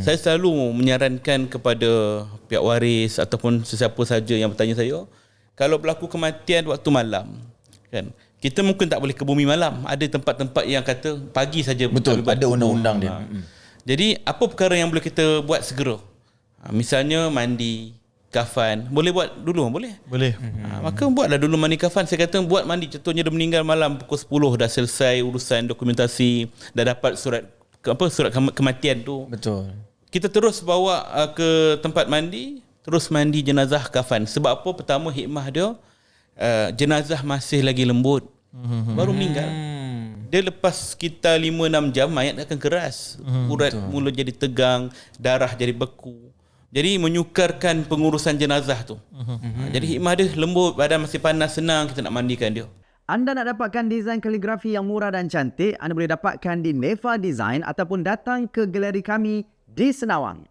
Saya selalu menyarankan kepada pihak waris ataupun sesiapa saja yang bertanya saya, kalau berlaku kematian waktu malam, kan, kita mungkin tak boleh ke bumi malam. Ada tempat-tempat yang kata pagi saja. Betul, ada undang-undang dia. Jadi apa perkara yang boleh kita buat segera? Misalnya mandi, kafan. Boleh buat dulu? Boleh? Boleh. Maka buatlah dulu mandi kafan. Saya kata buat mandi. Contohnya dia meninggal malam pukul 10, dah selesai urusan dokumentasi, dah dapat surat kematian tu. Betul. Kita terus bawa ke tempat mandi, terus mandi jenazah kafan. Sebab apa? Pertama, hikmah dia, jenazah masih lagi lembut, baru meninggal. Dia lepas kita 5-6 jam, mayat akan keras, urat mula jadi tegang, darah jadi beku. Jadi menyukarkan pengurusan jenazah tu. Jadi hikmah dia lembut, badan masih panas, senang kita nak mandikan dia. Anda nak dapatkan desain kaligrafi yang murah dan cantik, anda boleh dapatkan di Neva Design ataupun datang ke galeri kami di Senawang.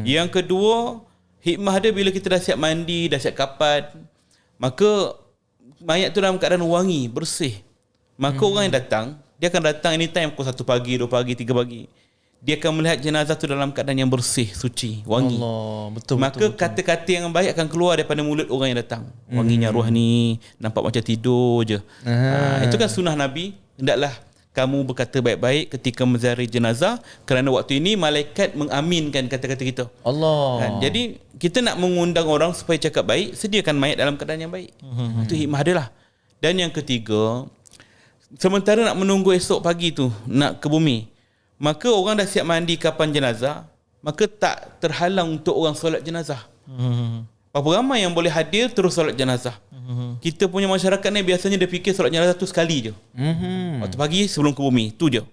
Yang kedua, hikmah dia bila kita dah siap mandi, dah siap kapan, maka mayat tu dalam keadaan wangi, bersih. Maka orang yang datang, dia akan datang anytime pukul 1 pagi, 2 pagi, 3 pagi. Dia akan melihat jenazah tu dalam keadaan yang bersih, suci, wangi. Allah, betul. Maka kata-kata yang baik akan keluar daripada mulut orang yang datang. Wanginya roh ni, nampak macam tidur je. Itu kan sunnah Nabi. Hendaklah kamu berkata baik-baik ketika menziarahi jenazah, kerana waktu ini malaikat mengaminkan kata-kata kita. Allah. Jadi kita nak mengundang orang supaya cakap baik, sediakan mayat dalam keadaan yang baik. Itu hikmah dia lah. Dan yang ketiga, sementara nak menunggu esok pagi tu nak ke bumi, maka orang dah siap mandi kapan jenazah, maka tak terhalang untuk orang solat jenazah. Berapa ramai yang boleh hadir terus solat jenazah. Kita punya masyarakat ni biasanya dia fikir solat jenazah tu sekali je. Waktu pagi sebelum ke bumi, tu je.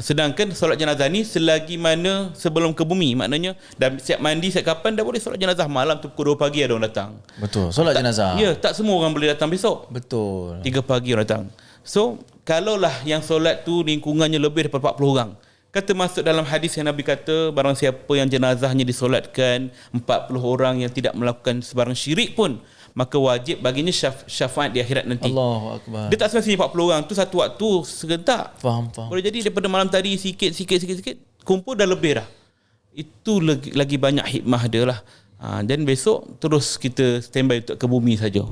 Sedangkan solat jenazah ni selagi mana sebelum ke bumi, maknanya dah siap mandi, siap kapan dah boleh solat jenazah. Malam tu pukul 2 pagi ada orang datang. Betul, solat jenazah. Ya, tak semua orang boleh datang besok. Betul. 3 pagi orang datang. So, kalaulah yang solat tu lingkungannya lebih daripada 40 orang, kata masuk dalam hadis yang Nabi kata, barang siapa yang jenazahnya disolatkan 40 orang yang tidak melakukan sebarang syirik pun, maka wajib baginya syafaat di akhirat nanti. Allahu Akbar. Dia tak semestinya 40 orang tu satu waktu serentak. Faham. Boleh jadi daripada malam tadi sikit kumpul dah lebih dah. Itu lagi banyak hikmah dia lah. Dan besok terus kita standby untuk ke bumi saja.